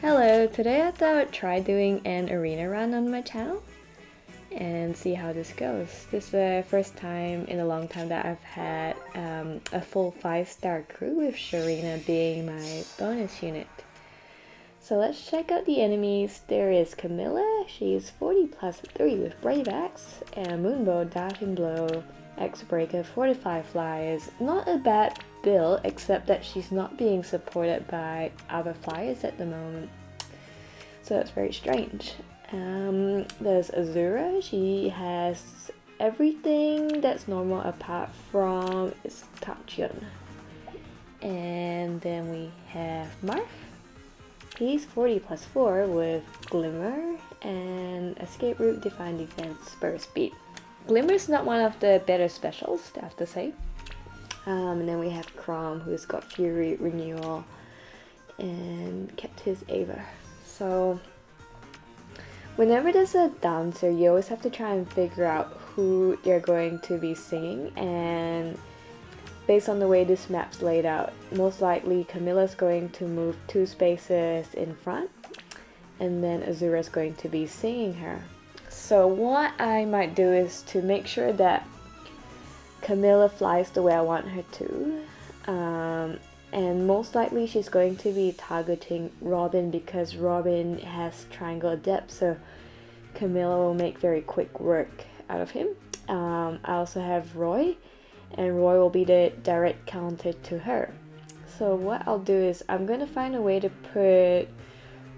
Hello, today I thought I'd try doing an arena run on my channel and see how this goes. This is the first time in a long time that I've had a full 5-star crew with Sharena being my bonus unit. So let's check out the enemies. There is Camilla, she's 40+3 with Brave Axe, and Moonbow, Dashing Blow, X-Breaker, Fortify Flyers. Not a bad build, except that she's not being supported by other flyers at the moment. So that's very strange. There's Azura, she has everything that's normal apart from its Tachyon. And then we have Marth. He's 40+4 with Glimmer and Escape Route, Define Defense, Spur Speed. Glimmer's not one of the better specials, I have to say. And then we have Crom, who's got Fury, Renewal, and kept his Ava. So whenever there's a dancer, you always have to try and figure out who you're going to be singing, and based on the way this map's laid out, most likely Camilla's going to move 2 spaces in front, and then Azura's going to be singing her. So what I might do is to make sure that Camilla flies the way I want her to, and most likely she's going to be targeting Robin because Robin has Triangle Adept, so Camilla will make very quick work out of him. I also have Roy, and Roy will be the direct counter to her. So what I'll do is I'm gonna find a way to put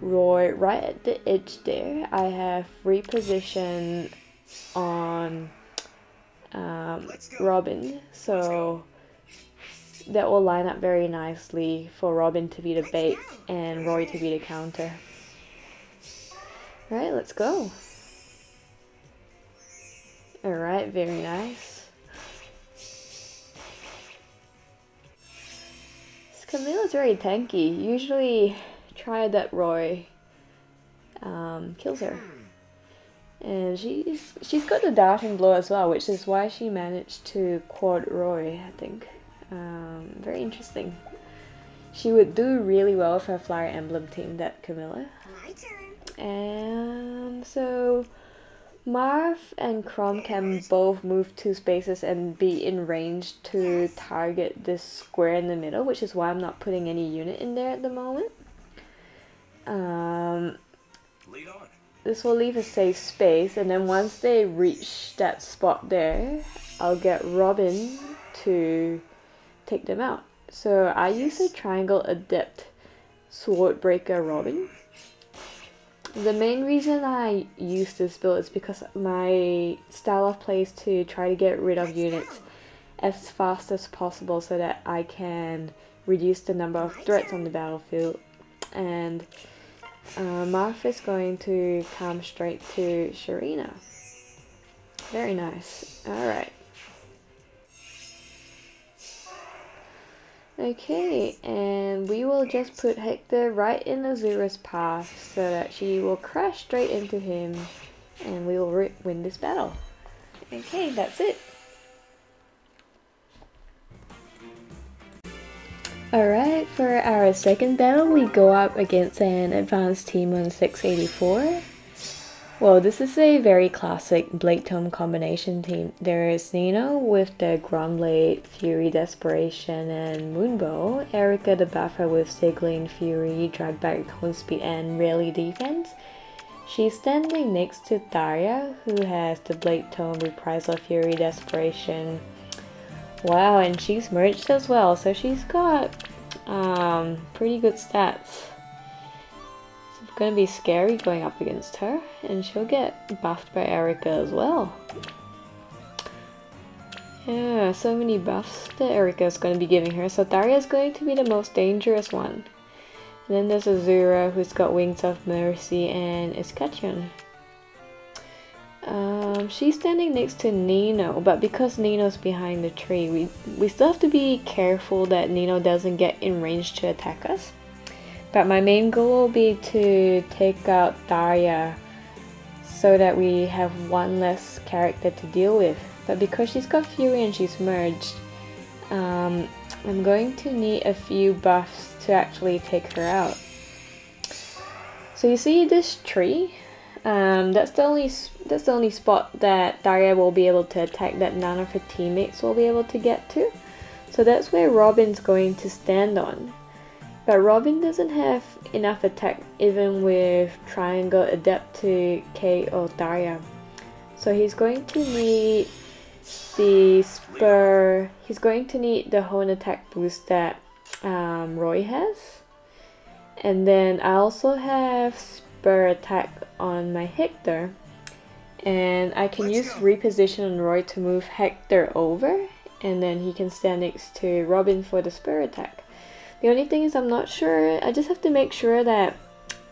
Roy right at the edge there. I have reposition on Robin, so that will line up very nicely for Robin to be the bait and Roy to be the counter. Alright, let's go. Alright, very nice. This Camilla's very tanky. Usually try that Roy kills her. And she's got the Darting Blow as well, which is why she managed to quad Roy, I think. Very interesting. She would do really well with her Flyer Emblem team, that Camilla. My turn. And so Marth and Crom can both move 2 spaces and be in range to target this square in the middle, which is why I'm not putting any unit in there at the moment. Lead on. This will leave a safe space, and then once they reach that spot there, I'll get Robin to take them out. So I use a Triangle Adept Swordbreaker Robin. The main reason I use this build is because my style of play is to try to get rid of units as fast as possible so that I can reduce the number of threats on the battlefield. And Marth is going to come straight to Sharena. Very nice. Alright. Okay, and we will just put Hector right in Azura's path so that she will crash straight into him and we will win this battle. Okay, that's it. Alright, for our second battle we go up against an advanced team on 684. Well, this is a very classic Blade Tome combination team. There is Nino with the Gromblade, Fury, Desperation, and Moonbow. Erica the buffer with Sigling, Fury, Drag Back, Tone Speed, and Rally Defense. She's standing next to Daria, who has the Blade Tome, Reprisal, Fury, Desperation. Wow, and she's merged as well, so she's got pretty good stats. It's gonna be scary going up against her, and she'll get buffed by Erica as well. Yeah, so many buffs that Erica's gonna be giving her, so Daria's going to be the most dangerous one. And then there's Azura, who's got Wings of Mercy and Escutcheon. She's standing next to Nino, but because Nino's behind the tree, we still have to be careful that Nino doesn't get in range to attack us. But my main goal will be to take out Daria so that we have one less character to deal with. But because she's got Fury and she's merged, I'm going to need a few buffs to actually take her out. So you see this tree? That's the only spot that Daria will be able to attack that none of her teammates will be able to get to. So that's where Robin's going to stand on. But Robin doesn't have enough attack even with Triangle Adept to KO Daria. So he's going to need the spur. He's going to need the Hone attack boost that Roy has. And then I also have spur attack on my Hector. And I can use reposition on Roy to move Hector over. And then he can stand next to Robin for the spur attack. The only thing is I'm not sure. I just have to make sure that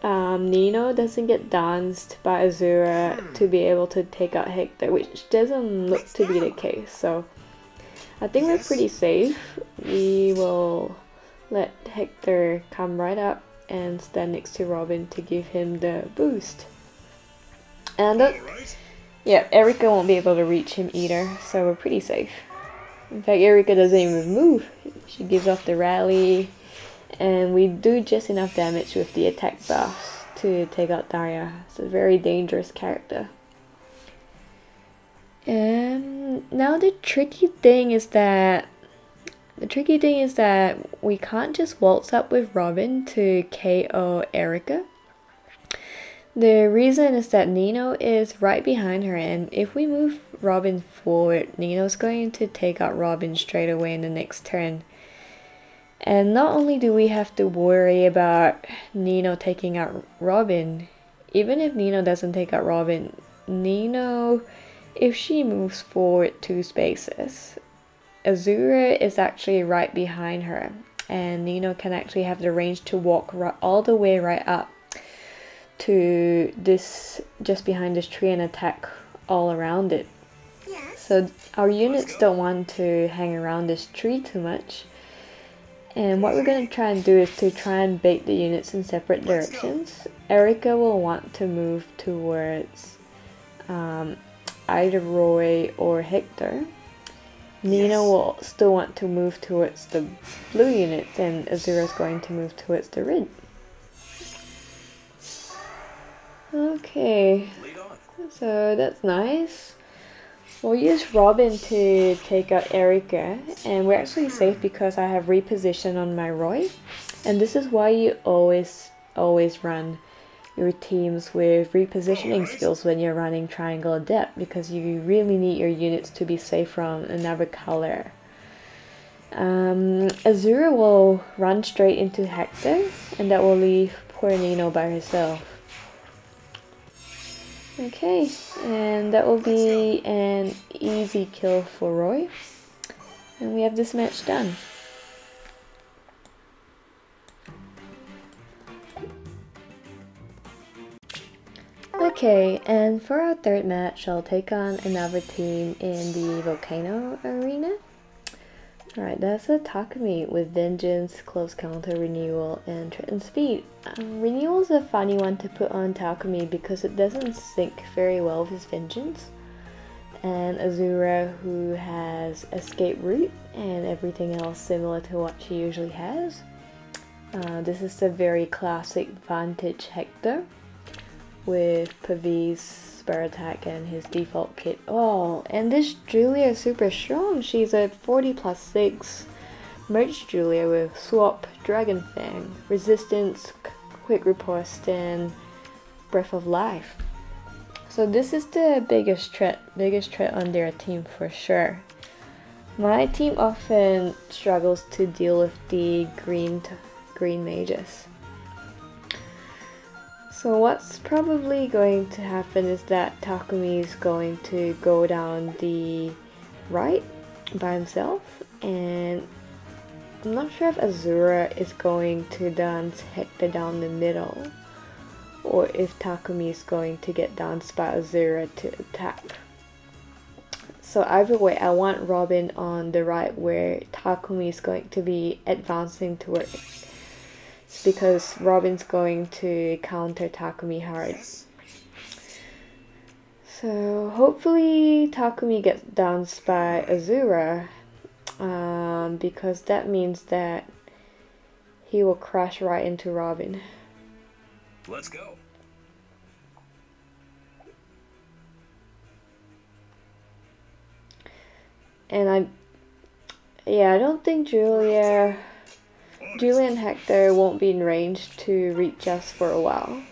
Nino doesn't get danced by Azura to be able to take out Hector, which doesn't look to be the case. So I think we're pretty safe. We will let Hector come right up and stand next to Robin to give him the boost. And yeah, Erika won't be able to reach him either, so we're pretty safe. In fact, Erika doesn't even move. She gives off the rally, and we do just enough damage with the attack buffs to take out Daria. It's a very dangerous character. And now the tricky thing is that we can't just waltz up with Robin to KO Erika. The reason is that Nino is right behind her, and if we move Robin forward, Nino's going to take out Robin straight away in the next turn. And not only do we have to worry about Nino taking out Robin, even if Nino doesn't take out Robin, Nino, if she moves forward 2 spaces, Azura is actually right behind her, and Nino can actually have the range to walk all the way right up to this, just behind this tree, and attack all around it. So our units don't want to hang around this tree too much. And what we're going to try and do is to try and bait the units in separate directions. Erika will want to move towards either Roy or Hector. Nino will still want to move towards the blue units, and Azura is going to move towards the red. Okay, so that's nice. We'll use Robin to take out Erika, and we're actually safe because I have reposition on my Roy. And this is why you always run your teams with repositioning skills when you're running Triangle Adept, because you really need your units to be safe from another color. Azura will run straight into Hector, and that will leave poor Nino by herself. Okay, and that will be an easy kill for Roy, and we have this match done. Okay, and for our third match, I'll take on another team in the Volcano Arena. Alright, that's a Takumi with Vengeance, Close Counter, Renewal, and Threatened Speed. Renewal is a funny one to put on Takumi because it doesn't sync very well with his Vengeance. And Azura, who has Escape Route and everything else similar to what she usually has. This is the very classic Vantage Hector with Pavi's spur attack and his default kit. Oh, and this Julia is super strong. She's a 40+6 merged Julia with Swap, Dragon Fang, Resistance, Quick Riposte, and Breath of Life. So this is the biggest threat on their team for sure. My team often struggles to deal with the green mages. So what's probably going to happen is that Takumi is going to go down the right by himself, and I'm not sure if Azura is going to dance Hector down the middle, or if Takumi is going to get danced by Azura to attack. So either way, I want Robin on the right where Takumi is going to be advancing towards, because Robin's going to counter Takumi hard. So hopefully Takumi gets danced by Azura, because that means that he will crash right into Robin. Let's go. And I don't think Julia and Hector won't be in range to reach us for a while.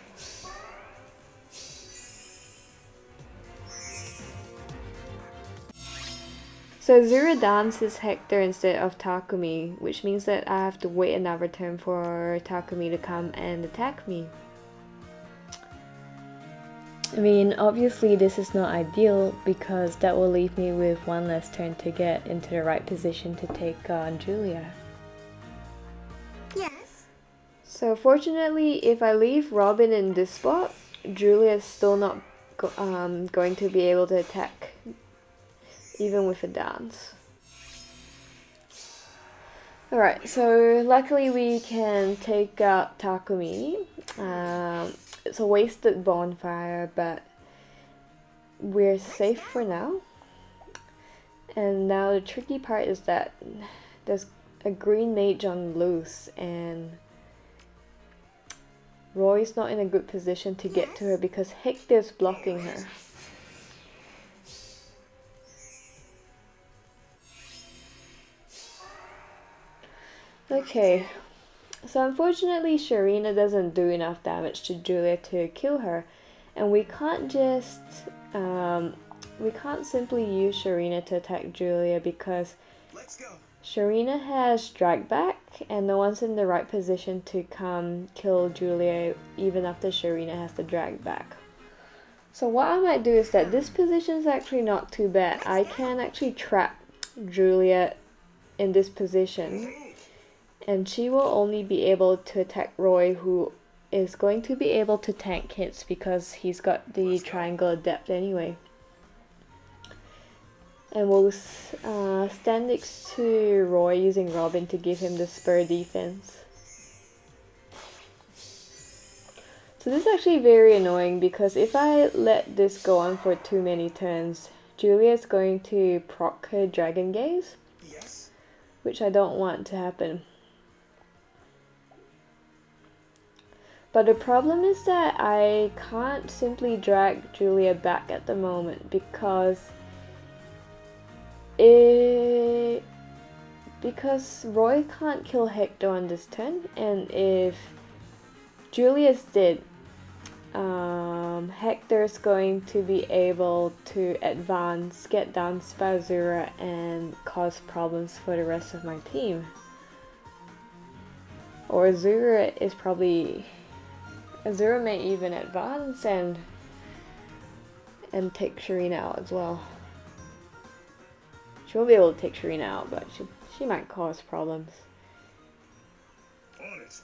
So Zura dances Hector instead of Takumi, which means that I have to wait another turn for Takumi to come and attack me. I mean, obviously this is not ideal because that will leave me with one less turn to get into the right position to take on Julia. Yes. So fortunately, if I leave Robin in this spot, Julia is still not going to be able to attack, even with a dance. Alright, so luckily we can take out Takumi. It's a wasted bonfire, but we're safe for now. And now the tricky part is that there's a green mage on loose and Roy's not in a good position to get to her because Hector's blocking her. Okay, so unfortunately Sharena doesn't do enough damage to Julia to kill her, and we can't just we can't simply use Sharena to attack Julia because Sharena has drag back and no one's in the right position to come kill Julia even after Sharena has the drag back. So what I might do is that this position is actually not too bad. I can actually trap Julia in this position. And she will only be able to attack Roy, who is going to be able to tank hits because he's got the triangle Adept anyway. And we'll stand next to Roy using Robin to give him the spur defense. So this is actually very annoying because if I let this go on for too many turns, Julia is going to proc her Dragon Gaze, which I don't want to happen. But the problem is that I can't simply drag Julia back at the moment because Roy can't kill Hector on this turn, and if Julia's dead, Hector's going to be able to advance, get down by Zura, and cause problems for the rest of my team. Or Zura may even advance and take Sharena out as well. She won't be able to take Sharena out, but she might cause problems. On it.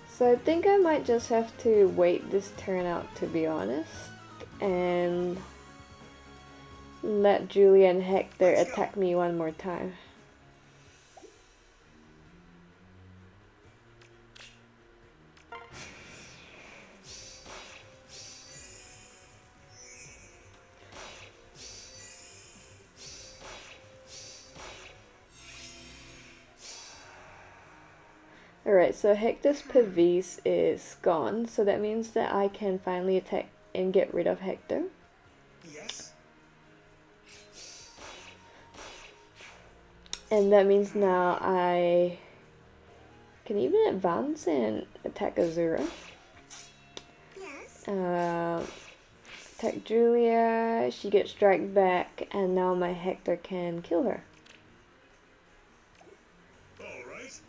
So I think I might just have to wait this turn out, to be honest, and let Julia and Hector attack me one more time. Alright, so Hector's Pavis is gone, so that means that I can finally attack and get rid of Hector. Yes. And that means now I can even advance and attack Azura. Yes. Attack Julia, she gets dragged back, and now my Hector can kill her. Alright.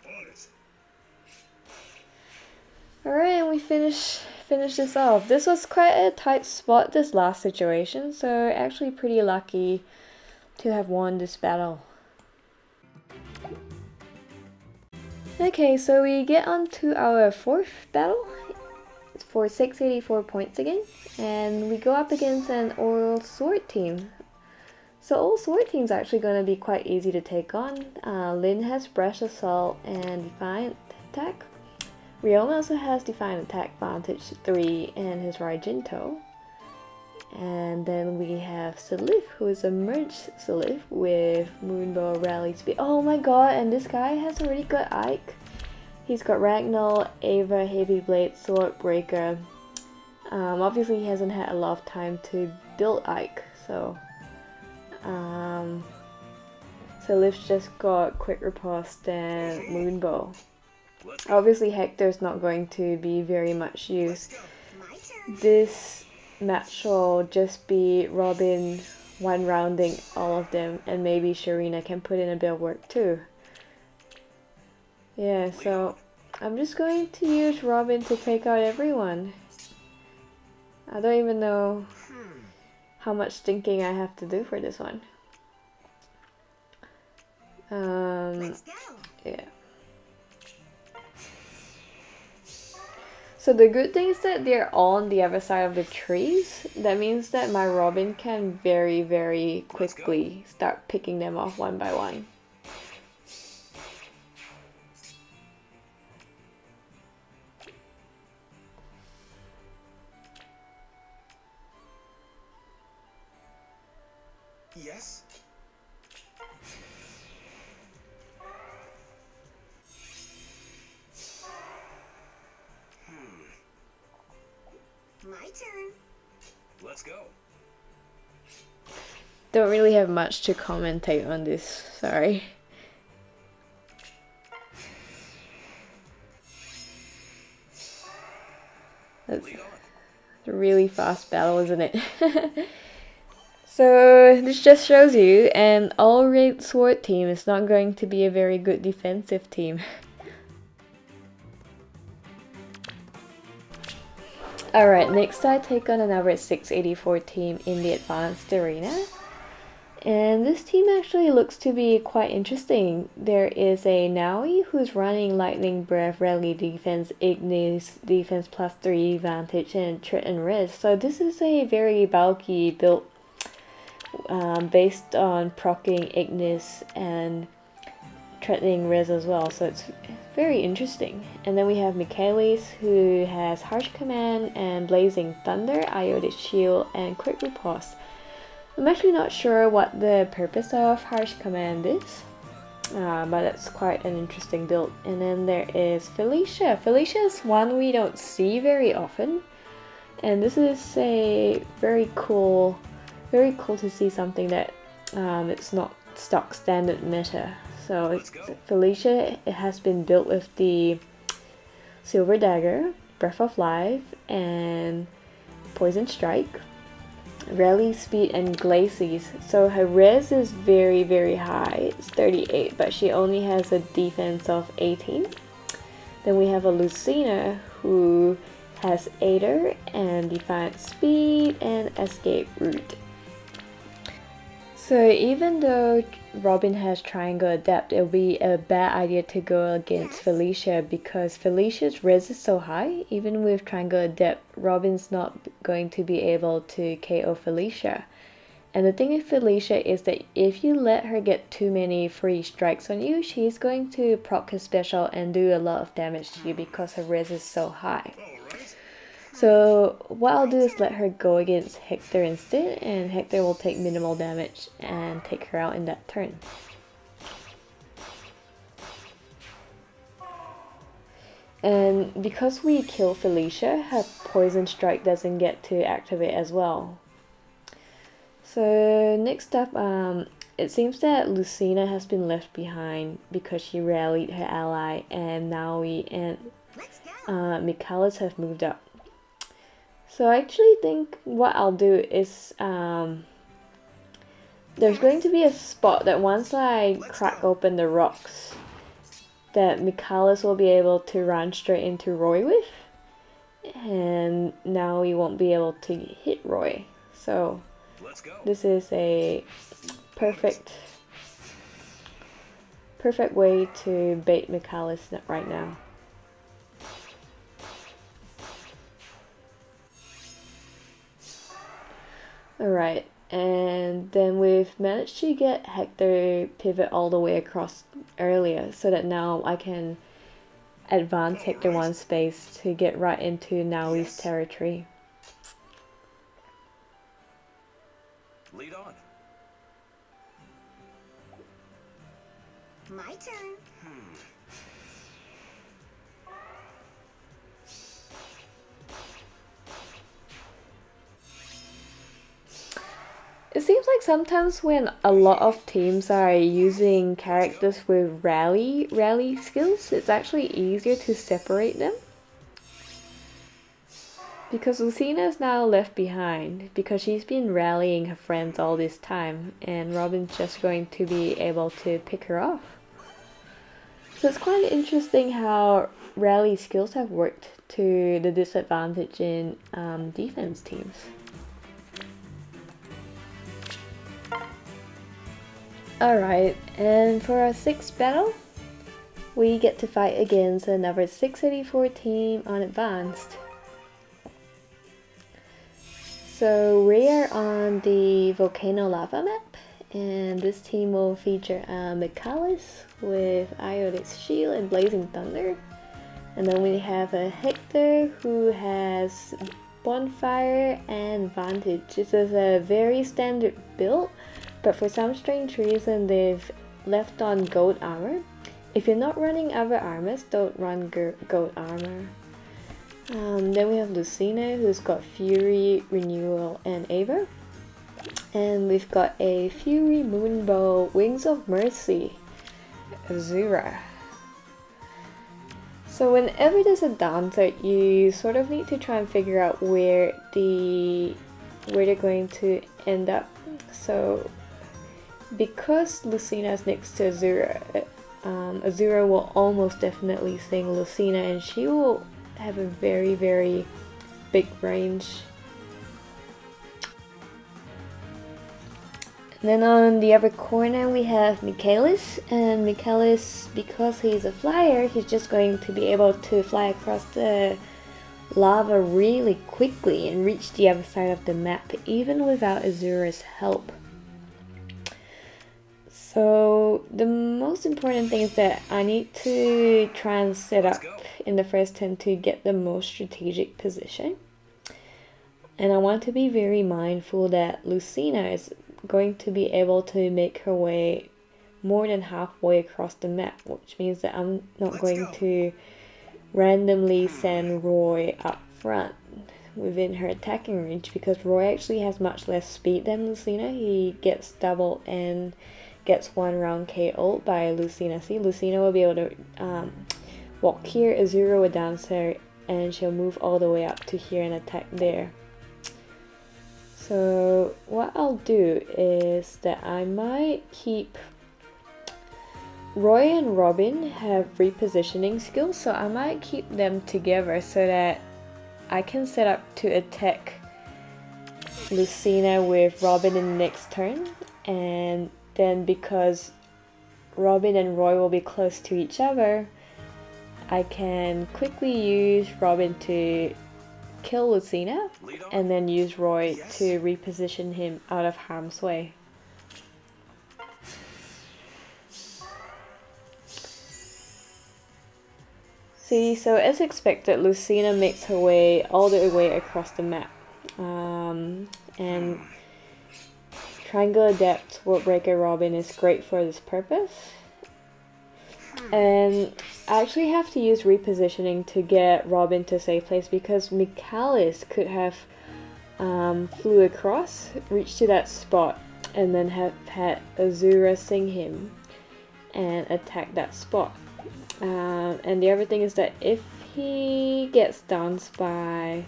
On it. Alright, and we finish this off. This was quite a tight spot, this last situation, so actually pretty lucky to have won this battle. Okay, so we get on to our fourth battle for 684 points again, and we go up against an all sword team. So all sword team's actually going to be quite easy to take on. Lynn has Brush Assault and Defiant Attack. Ryoma also has Defiant Attack Vantage 3 and his Raijinto. And then we have Salif, who is a merged Salif with Moonbow, Rally Speed. Oh my god, and this guy has already got Ike. He's got Ragnall, Ava, Heavy Blade, Sword Breaker. Obviously he hasn't had a lot of time to build Ike, so Salif's just got Quick Riposte and Moonbow. Obviously Hector's not going to be very much used. This match will just be Robin one-rounding all of them, and maybe Sharena can put in a bit of work too. Yeah, so I'm just going to use Robin to take out everyone. I don't even know how much thinking I have to do for this one. Yeah. So the good thing is that they're all on the other side of the trees. That means that my Robin can very, very quickly start picking them off one by one. Yes. My turn. Let's go. Don't really have much to commentate on this, sorry. That's a really fast battle, isn't it? So this just shows you an all-red sword team is not going to be a very good defensive team. Alright, next I take on another 684 team in the advanced arena. And this team actually looks to be quite interesting. There is a Naui who's running Lightning Breath, Rally Defense, Ignis, Defense +3, Vantage, and Trit and Res. So this is a very bulky build based on proccing Ignis and threatening Res as well, so it's very interesting. And then we have Michaelis, who has Harsh Command and Blazing Thunder, Iotic Shield, and Quick Riposte. I'm actually not sure what the purpose of Harsh Command is, but that's quite an interesting build. And then there is Felicia. Felicia is one we don't see very often, and this is a very cool to see something that it's not stock standard meta. So Felicia, it has been built with the Silver Dagger, Breath of Life, and Poison Strike, Rally Speed, and Glacies. So her res is very, very high. It's 38, but she only has a defense of 18. Then we have a Lucina who has Aider and Defiant Speed and Escape Route. So even though Robin has Triangle Adept, it would be a bad idea to go against Felicia because Felicia's res is so high. Even with Triangle Adept, Robin's not going to be able to KO Felicia. And the thing with Felicia is that if you let her get too many free strikes on you, she's going to proc her special and do a lot of damage to you because her res is so high. So what I'll do is let her go against Hector instead, and Hector will take minimal damage and take her out in that turn. And because we kill Felicia, her Poison Strike doesn't get to activate as well. So next up, it seems that Lucina has been left behind because she rallied her ally, and Naui and Michaelis have moved up. So I actually think what I'll do is there's going to be a spot that once I crack open the rocks that Michaelis will be able to run straight into Roy with, and now we won't be able to hit Roy. So this is a perfect way to bait Michaelis right now. Alright, and then we've managed to get Hector pivot all the way across earlier so that now I can advance Hector one space to get right into Naui's territory. Lead on. My turn. It seems like sometimes when a lot of teams are using characters with rally skills, it's actually easier to separate them. Because Lucina is now left behind because she's been rallying her friends all this time and Robin's just going to be able to pick her off. So it's quite interesting how rally skills have worked to the disadvantage in defense teams. Alright, and for our 6th battle, we get to fight against another 684 team on Advanced. So we are on the Volcano Lava map, and this team will feature Michalis with Iode's Shield and Blazing Thunder. And then we have a Hector who has Bonfire and Vantage. This is a very standard build, but for some strange reason they've left on gold armor. If you're not running other armors, don't run gold armor. Then we have Lucina, who's got Fury, Renewal, and Ava. And we've got a Fury, Moonbow, Wings of Mercy, Azura. So whenever there's a dancer, you sort of need to try and figure out where they're going to end up. So because Lucina is next to Azura, Azura will almost definitely sing Lucina, and she will have a very, very big range. And then on the other corner we have Michalis, and Michalis, because he's a flyer, he's just going to be able to fly across the lava really quickly and reach the other side of the map, even without Azura's help. So the most important thing is that I need to try and set up in the first turn to get the most strategic position. And I want to be very mindful that Lucina is going to be able to make her way more than halfway across the map, which means that I'm not going to randomly send Roy up front within her attacking range, because Roy actually has much less speed than Lucina. He gets doubled and gets 1 round KO'd by Lucina. See, Lucina will be able to walk here, Azura will dance her, and she'll move all the way up to here and attack there. So what I'll do is that I might keep Roy and Robin have repositioning skills, so I might keep them together so that I can set up to attack Lucina with Robin in the next turn, and then because Robin and Roy will be close to each other, I can quickly use Robin to kill Lucina and then use Roy to reposition him out of harm's way. See, so as expected, Lucina makes her way all the way across the map. And Triangle Adept Worldbreaker Robin is great for this purpose. And I actually have to use repositioning to get Robin to a safe place, because Michalis could have flew across, reached to that spot, and then have had Azura sing him and attack that spot. And the other thing is that if he gets danced by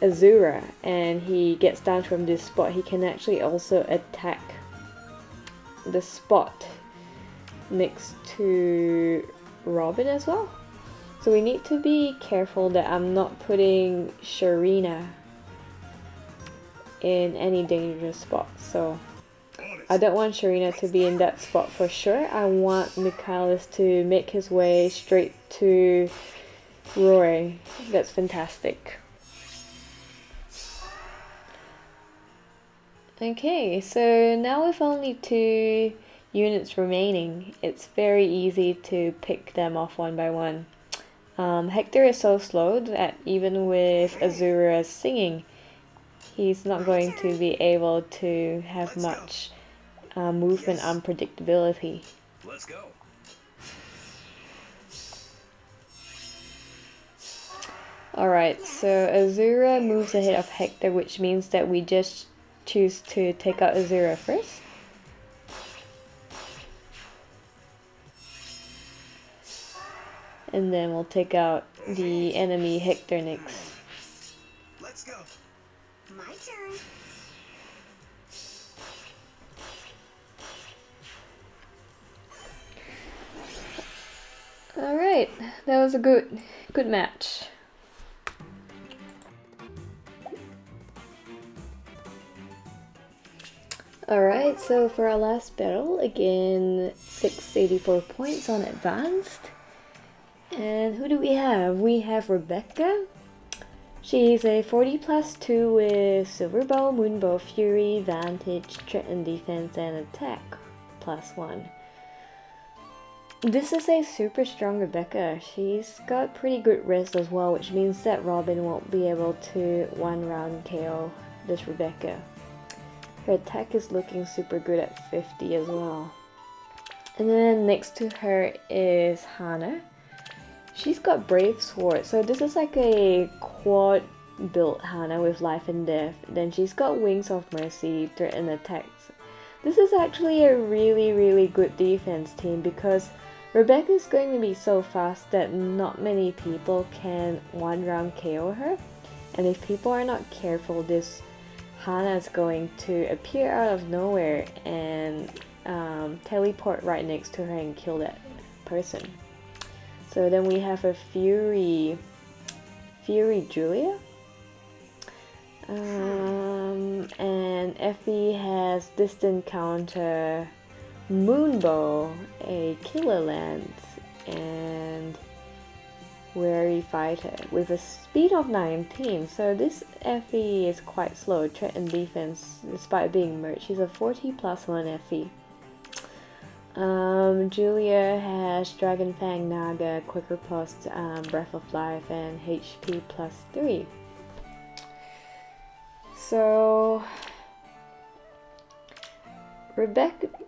Azura and he gets down from this spot, he can actually also attack the spot next to Robin as well. So we need to be careful that I'm not putting Sharena in any dangerous spot. So I don't want Sharena to be in that spot for sure. I want Michalis to make his way straight to Roy. That's fantastic. Okay, so now with only 2 units remaining, it's very easy to pick them off one by one. Hector is so slow that even with Azura singing, he's not going to be able to have much movement unpredictability. Let's go. Alright, so Azura moves ahead of Hector, which means that we just choose to take out Azura first. And then we'll take out the enemy Hector next. Let's go. My turn. Alright, that was a good match. Alright, so for our last battle, again 684 points on advanced. And who do we have? We have Rebecca. She's a 40+2 with Silver Bow, Moonbow, Fury, Vantage, Threaten, Defense, and Attack +1. This is a super strong Rebecca. She's got pretty good res as well, which means that Robin won't be able to one round KO this Rebecca. Her attack is looking super good at 50 as well. And then next to her is Hannah. She's got Brave Sword, so this is like a quad built Hannah with Life and Death. Then she's got Wings of Mercy, Threaten Attacks. This is actually a really good defense team because Rebecca is going to be so fast that not many people can one round KO her. And if people are not careful, this Hannah is going to appear out of nowhere and teleport right next to her and kill that person. So then we have a Fury Julia. And Effie has Distant Counter, Moonbow, a Killer Lance, and Wary Fighter with a speed of 19. So this Effie is quite slow, threat and defense, despite being merged. She's a 40+1 Effie. Julia has Dragon Fang Naga, Quicker Plus, Breath of Life, and HP +3. So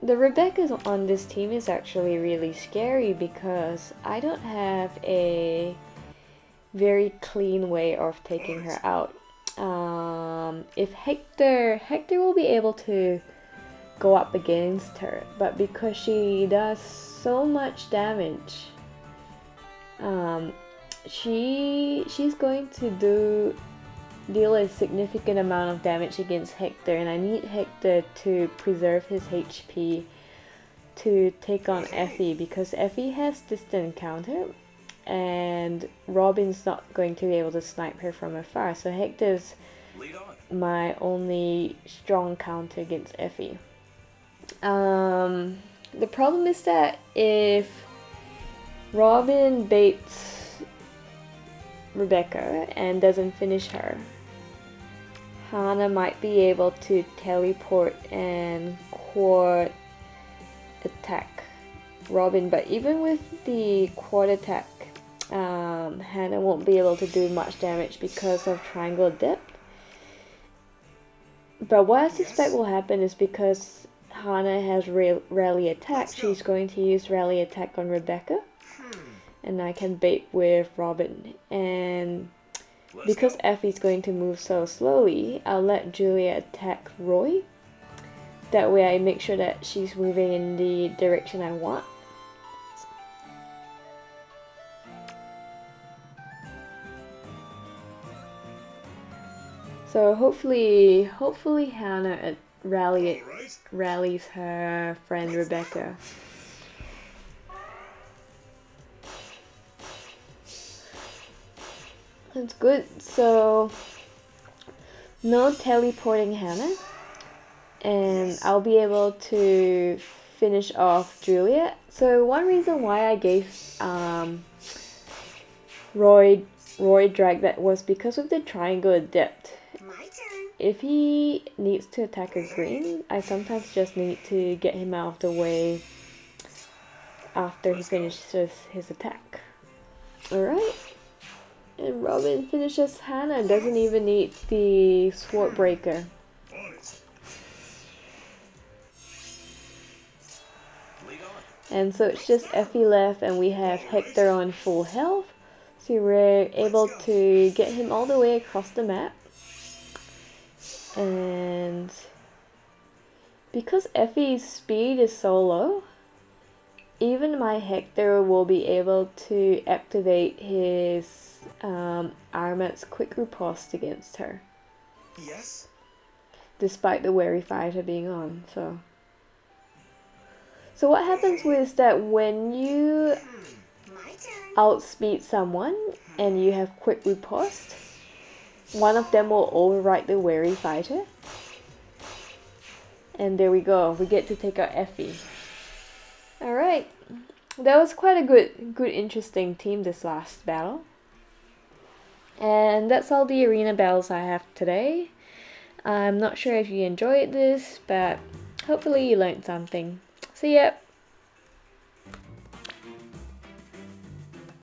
the Rebecca's on this team is actually really scary because I don't have a very clean way of taking her out. If Hector will be able to go up against her, but because she does so much damage, she's going to deal a significant amount of damage against Hector, and I need Hector to preserve his HP to take on Effie because Effie has distant counter and Robin's not going to be able to snipe her from afar, so Hector's my only strong counter against Effie. The problem is that if Robin baits Rebecca and doesn't finish her, Hannah might be able to teleport and quad attack Robin, but even with the quad attack, Hannah won't be able to do much damage because of Triangle Adept. But what I suspect will happen is because Hannah has rally attack, she's going to use rally attack on Rebecca, and I can bait with Robin. And because Effie's going to move so slowly, I'll let Julia attack Roy. That way I make sure that she's moving in the direction I want. So hopefully Hannah rallies her friend Rebecca. That's good. So no teleporting Hannah, and I'll be able to finish off Julia. So one reason why I gave Roy drag that was because of the Triangle Adept. If he needs to attack a green, I sometimes just need to get him out of the way after he finishes his attack. Alright. And Robin finishes Hannah, doesn't even need the sword breaker. On it. Lead on. And so it's just Effie left and we have Hector on full health. So we're able to get him all the way across the map. And because Effie's speed is so low, even my Hector will be able to activate his Armat's quick riposte against her. Yes. Despite the wary fighter being on, so what happens is that when you My turn. outspeed someone and you have quick riposte, one of them will override the wary fighter. And there we go, we get to take out Effie. Alright, that was quite a good interesting team this last battle. And that's all the arena battles I have today. I'm not sure if you enjoyed this, but hopefully you learned something. See ya!